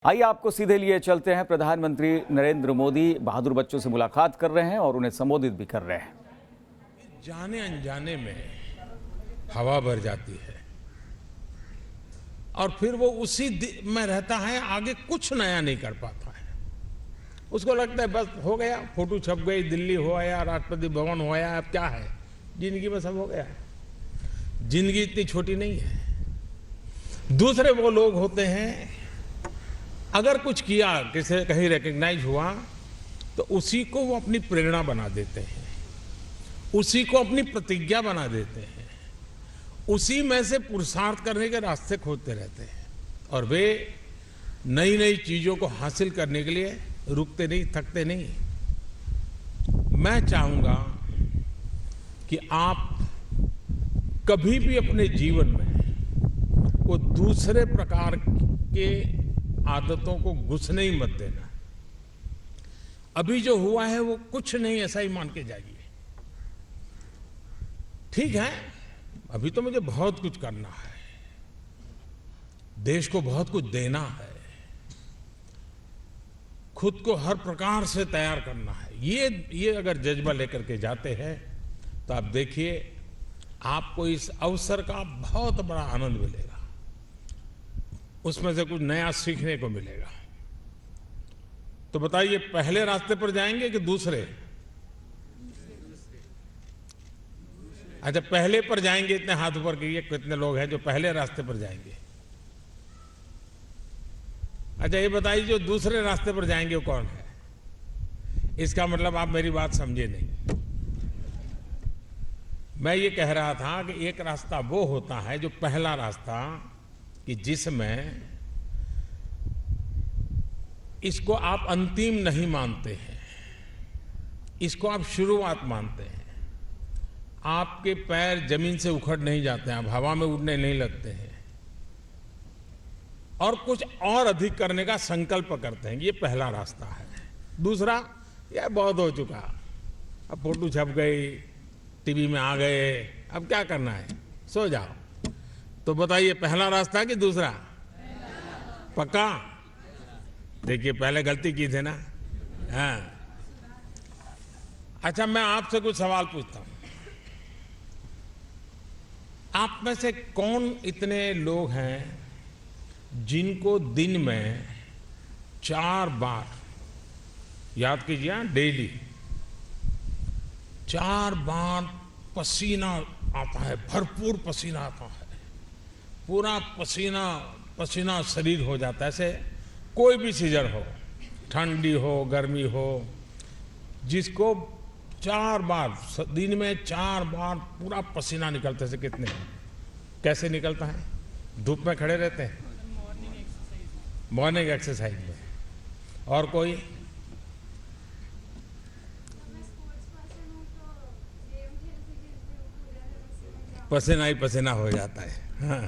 आइए आपको सीधे लिए चलते हैं। प्रधानमंत्री नरेंद्र मोदी बहादुर बच्चों से मुलाकात कर रहे हैं और उन्हें संबोधित भी कर रहे हैं। जाने अनजाने में हवा भर जाती है और फिर वो उसी में रहता है, आगे कुछ नया नहीं कर पाता है। उसको लगता है बस हो गया, फोटो छप गई, दिल्ली हो आया, राष्ट्रपति भवन हो आया, अब क्या है जिंदगी में, सब हो गया है। जिंदगी इतनी छोटी नहीं है। दूसरे वो लोग होते हैं, अगर कुछ किया, किसी कहीं रिकग्नाइज हुआ तो उसी को वो अपनी प्रेरणा बना देते हैं, उसी को अपनी प्रतिज्ञा बना देते हैं, उसी में से पुरुषार्थ करने के रास्ते खोजते रहते हैं और वे नई नई चीजों को हासिल करने के लिए रुकते नहीं, थकते नहीं। मैं चाहूंगा कि आप कभी भी अपने जीवन में वो दूसरे प्रकार के आदतों को घुसने ही मत देना। अभी जो हुआ है वो कुछ नहीं, ऐसा ही मान के जाइए। ठीक है, अभी तो मुझे बहुत कुछ करना है, देश को बहुत कुछ देना है, खुद को हर प्रकार से तैयार करना है। ये अगर जज्बा लेकर के जाते हैं तो आप देखिए, आपको इस अवसर का बहुत बड़ा आनंद मिलेगा, उसमें से कुछ नया सीखने को मिलेगा। तो बताइए, पहले रास्ते पर जाएंगे कि दूसरे? अच्छा, पहले पर जाएंगे। इतने हाथ ऊपर कीजिए, कितने लोग हैं जो पहले रास्ते पर जाएंगे? अच्छा, ये बताइए, जो दूसरे रास्ते पर जाएंगे वो कौन है? इसका मतलब आप मेरी बात समझे नहीं। मैं ये कह रहा था कि एक रास्ता वो होता है जो पहला रास्ता, कि जिसमें इसको आप अंतिम नहीं मानते हैं, इसको आप शुरुआत मानते हैं। आपके पैर जमीन से उखड़ नहीं जाते हैं, आप हवा में उड़ने नहीं लगते हैं और कुछ और अधिक करने का संकल्प करते हैं। ये पहला रास्ता है। दूसरा, यह बहुत हो चुका, अब फोटो छप गई, टीवी में आ गए, अब क्या करना है, सो जाओ। तो बताइए, पहला रास्ता कि दूसरा? पक्का? देखिए, पहले गलती की थी ना। हाँ, अच्छा, मैं आपसे कुछ सवाल पूछता हूं। आप में से कौन इतने लोग हैं जिनको दिन में 4 बार, याद कीजिए, डेली 4 बार पसीना आता है, भरपूर पसीना आता है, पूरा पसीना पसीना शरीर हो जाता है? ऐसे कोई भी सीजन हो, ठंडी हो, गर्मी हो, जिसको 4 बार दिन में 4 बार पूरा पसीना निकलता है? कितने, कैसे निकलता है? धूप में खड़े रहते हैं, मॉर्निंग एक्सरसाइज में। और कोई? पसीना ही पसीना हो जाता है। हाँ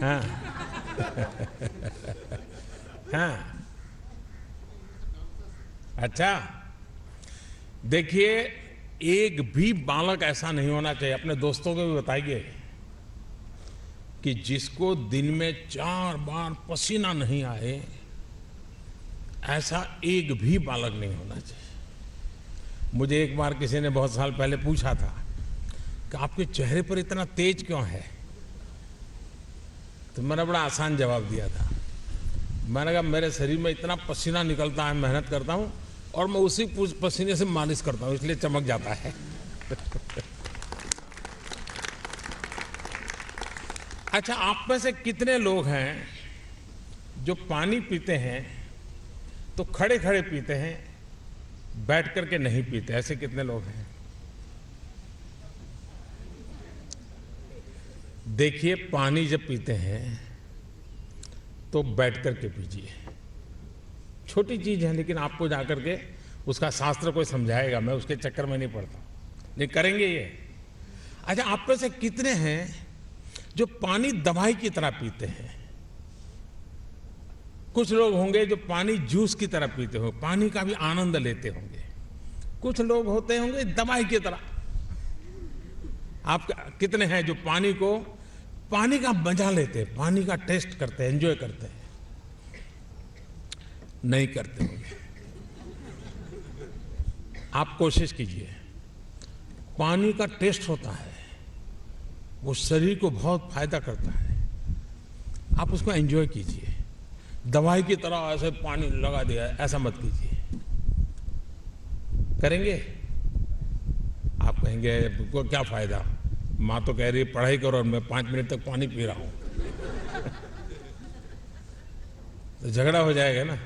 हाँ हाँ। अच्छा, देखिए, एक भी बालक ऐसा नहीं होना चाहिए, अपने दोस्तों को भी बताइए, कि जिसको दिन में 4 बार पसीना नहीं आए, ऐसा एक भी बालक नहीं होना चाहिए। मुझे एक बार किसी ने बहुत साल पहले पूछा था कि आपके चेहरे पर इतना तेज क्यों है? तो मैंने बड़ा आसान जवाब दिया था। मैंने कहा, मेरे शरीर में इतना पसीना निकलता है, मेहनत करता हूं और मैं उसी पसीने से मालिश करता हूं, इसलिए चमक जाता है। अच्छा, आप में से कितने लोग हैं जो पानी पीते हैं तो खड़े खड़े पीते हैं, बैठ करके नहीं पीते? ऐसे कितने लोग हैं? देखिए, पानी जब पीते हैं तो बैठ करके पीजिए। छोटी चीज है, लेकिन आपको जाकर के उसका शास्त्र कोई समझाएगा, मैं उसके चक्कर में नहीं पड़ता, लेकिन करेंगे ये। अच्छा, आप में से कितने हैं जो पानी दवाई की तरह पीते हैं? कुछ लोग होंगे जो पानी जूस की तरह पीते होंगे, पानी का भी आनंद लेते होंगे। कुछ लोग होते होंगे दवाई की तरह। आप कितने हैं जो पानी को पानी का मजा लेते हैं, पानी का टेस्ट करते हैं, एंजॉय करते हैं। नहीं करते होंगे। आप कोशिश कीजिए। पानी का टेस्ट होता है, वो शरीर को बहुत फायदा करता है। आप उसको एंजॉय कीजिए। दवाई की तरह ऐसे पानी लगा दिया, ऐसा मत कीजिए। करेंगे? आप कहेंगे को क्या फायदा, माँ तो कह रही है पढ़ाई करो और मैं 5 मिनट तक पानी पी रहा हूं। तो झगड़ा हो जाएगा ना।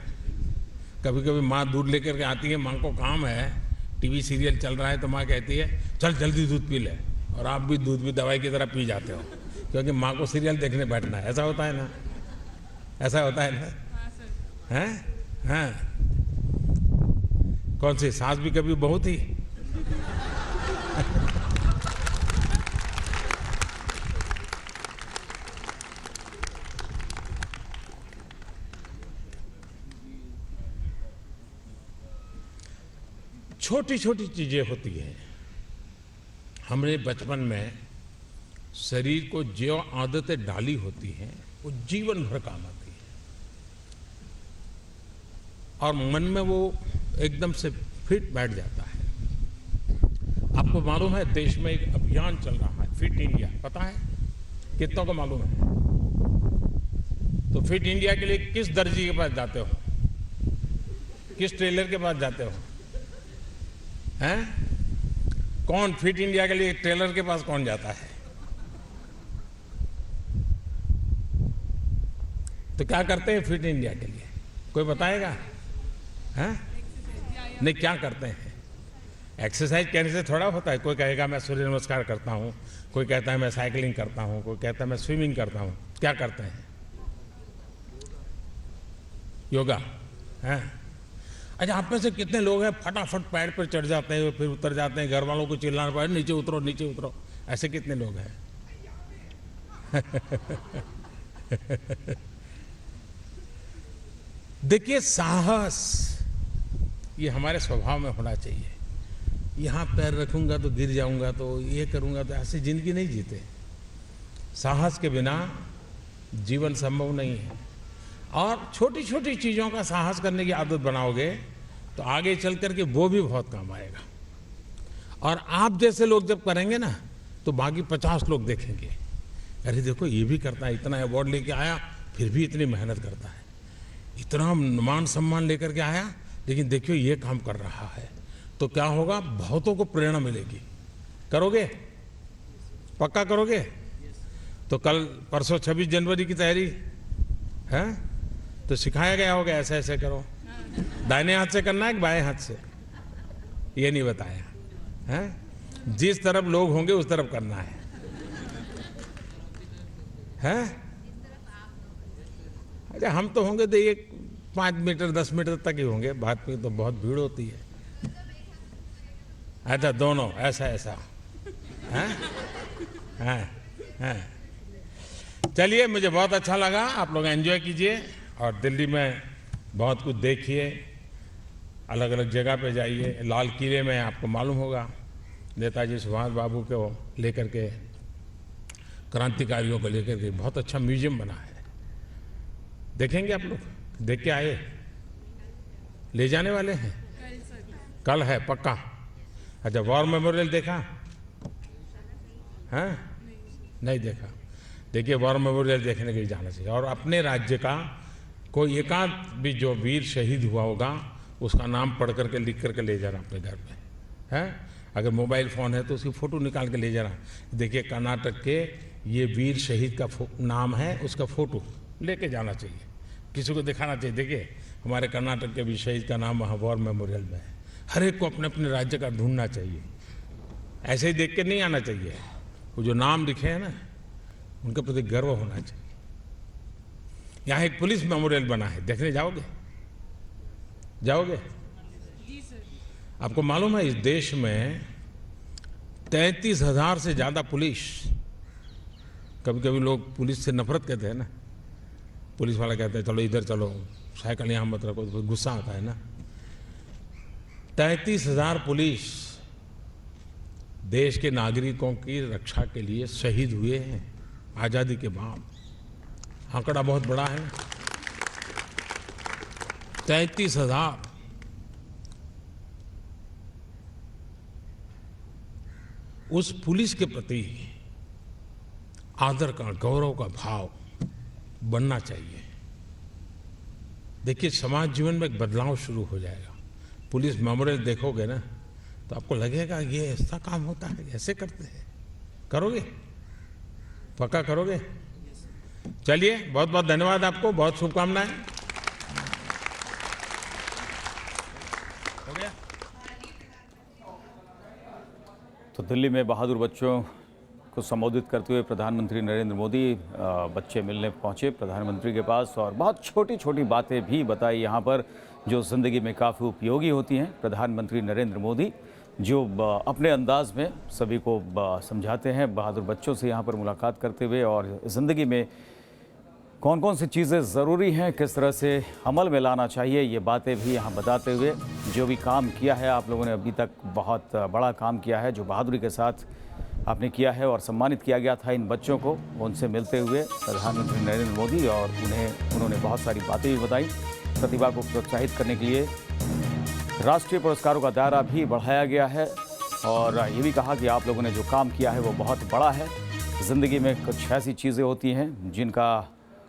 कभी कभी माँ दूध लेकर के आती है, माँ को काम है, टीवी सीरियल चल रहा है, तो माँ कहती है चल जल्दी दूध पी ले, और आप भी दूध भी दवाई की तरह पी जाते हो, क्योंकि माँ को सीरियल देखने बैठना है। ऐसा होता है ना, ऐसा होता है ना? हैं? हैं? कौन सी सास भी कभी बहू थी? छोटी छोटी चीजें होती हैं। हमने बचपन में शरीर को जो आदतें डाली होती हैं वो जीवन भर काम आती है, और मन में वो एकदम से फिट बैठ जाता है। आपको मालूम है देश में एक अभियान चल रहा है, फिट इंडिया। पता है? कितनों को मालूम है? तो फिट इंडिया के लिए किस दर्जी के पास जाते हो, किस टेलर के पास जाते हो? हैं? कौन फिट इंडिया के लिए टेलर के पास कौन जाता है? तो क्या करते हैं फिट इंडिया के लिए? कोई बताएगा? हैं? नहीं, क्या करते हैं? एक्सरसाइज करने से थोड़ा होता है। कोई कहेगा मैं सूर्य नमस्कार करता हूं, कोई कहता है मैं साइकिलिंग करता हूं, कोई कहता है मैं स्विमिंग करता हूं। क्या करते हैं? योगा। हैं? अच्छा, आप में से कितने लोग हैं फटाफट पैर पर चढ़ जाते हैं, फिर उतर जाते हैं, घर वालों को चिल्लाना पड़े नीचे उतरो नीचे उतरो? ऐसे कितने लोग हैं? देखिए, साहस ये हमारे स्वभाव में होना चाहिए। यहां पैर रखूंगा तो गिर जाऊंगा, तो ये करूंगा, तो ऐसी जिंदगी नहीं जीते। साहस के बिना जीवन संभव नहीं है। और छोटी छोटी चीजों का साहस करने की आदत बनाओगे तो आगे चल करके वो भी बहुत काम आएगा। और आप जैसे लोग जब करेंगे ना, तो बाकी 50 लोग देखेंगे, अरे देखो ये भी करता है, इतना अवार्ड लेके आया, फिर भी इतनी मेहनत करता है, इतना मान सम्मान लेकर के आया, लेकिन देखियो ये काम कर रहा है। तो क्या होगा? बहुतों को प्रेरणा मिलेगी। करोगे? पक्का करोगे? तो कल परसों 26 जनवरी की तैयारी है, तो सिखाया गया होगा ऐसे ऐसे करो। दाहिने हाथ से करना है कि बाएं हाथ से, ये नहीं बताया है। जिस तरफ लोग होंगे उस तरफ करना है। अच्छा, हम तो होंगे तो ये 5 मीटर 10 मीटर तक ही होंगे, बाद में तो बहुत भीड़ होती है। अच्छा, दोनों ऐसा ऐसा है। चलिए, मुझे बहुत अच्छा लगा। आप लोग एंजॉय कीजिए और दिल्ली में बहुत कुछ देखिए, अलग अलग जगह पे जाइए। लाल किले में आपको मालूम होगा नेताजी सुभाष बाबू को लेकर के, क्रांतिकारियों को लेकर के बहुत अच्छा म्यूजियम बना है। देखेंगे आप लोग? देख के आए? ले जाने वाले हैं? कल है पक्का? अच्छा, वॉर मेमोरियल देखा है? नहीं देखा। देखिए, वॉर मेमोरियल देखने के लिए जाना चाहिए। और अपने राज्य का कोई एकांत भी जो वीर शहीद हुआ होगा उसका नाम पढ़ करके लिख करके ले जाना अपने घर में है। अगर मोबाइल फ़ोन है तो उसकी फ़ोटो निकाल के ले जाना। देखिए, कर्नाटक के ये वीर शहीद का नाम है, उसका फ़ोटो लेके जाना चाहिए, किसी को दिखाना चाहिए। देखिए, हमारे कर्नाटक के भी शहीद का नाम वहाँ वॉर मेमोरियल में है। हर एक को अपने अपने राज्य का ढूंढना चाहिए, ऐसे ही देख के नहीं आना चाहिए। वो जो नाम लिखे हैं ना, उनके प्रति गर्व होना चाहिए। यहाँ एक पुलिस मेमोरियल बना है, देखने जाओगे? जाओगे? जी सर। आपको मालूम है इस देश में 33,000 से ज़्यादा पुलिस, कभी कभी लोग पुलिस से नफरत कहते हैं ना, पुलिस वाला कहते हैं चलो इधर चलो, साइकिल यहाँ मत रखो, तो गुस्सा आता है ना। 33,000 पुलिस देश के नागरिकों की रक्षा के लिए शहीद हुए हैं। आज़ादी के बाद। आंकड़ा बहुत बड़ा है, 33,000 उस पुलिस के प्रति आदर का, गौरव का भाव बनना चाहिए। देखिए, समाज जीवन में एक बदलाव शुरू हो जाएगा। पुलिस मेमोरियल देखोगे ना तो आपको लगेगा ये ऐसा काम होता है, ऐसे करते हैं। करोगे? पक्का करोगे? चलिए, बहुत बहुत धन्यवाद आपको, बहुत शुभकामनाएं। हो गया? तो दिल्ली में बहादुर बच्चों को संबोधित करते हुए प्रधानमंत्री नरेंद्र मोदी बच्चे मिलने पहुंचे प्रधानमंत्री के पास और बहुत छोटी छोटी बातें भी बताई यहाँ पर जो ज़िंदगी में काफ़ी उपयोगी होती हैं। प्रधानमंत्री नरेंद्र मोदी जो अपने अंदाज में सभी को समझाते हैं बहादुर बच्चों से यहाँ पर मुलाकात करते हुए, और ज़िंदगी में कौन कौन सी चीज़ें ज़रूरी हैं, किस तरह से अमल में लाना चाहिए, ये बातें भी यहाँ बताते हुए जो भी काम किया है आप लोगों ने अभी तक, बहुत बड़ा काम किया है जो बहादुरी के साथ आपने किया है और सम्मानित किया गया था इन बच्चों को। उनसे मिलते हुए प्रधानमंत्री नरेंद्र मोदी और उन्होंने बहुत सारी बातें भी बताई। प्रतिभा को प्रोत्साहित करने के लिए राष्ट्रीय पुरस्कारों का दायरा भी बढ़ाया गया है और ये भी कहा कि आप लोगों ने जो काम किया है वो बहुत बड़ा है। ज़िंदगी में कुछ ऐसी चीज़ें होती हैं जिनका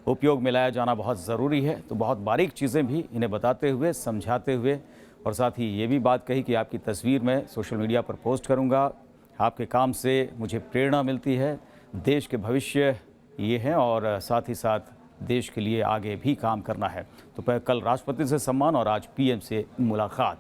उपयोग में लाया जाना बहुत ज़रूरी है, तो बहुत बारीक चीज़ें भी इन्हें बताते हुए, समझाते हुए, और साथ ही ये भी बात कही कि आपकी तस्वीर मैं सोशल मीडिया पर पोस्ट करूँगा, आपके काम से मुझे प्रेरणा मिलती है, देश के भविष्य ये हैं और साथ ही साथ देश के लिए आगे भी काम करना है। तो कल राष्ट्रपति से सम्मान और आज पीएम से मुलाकात।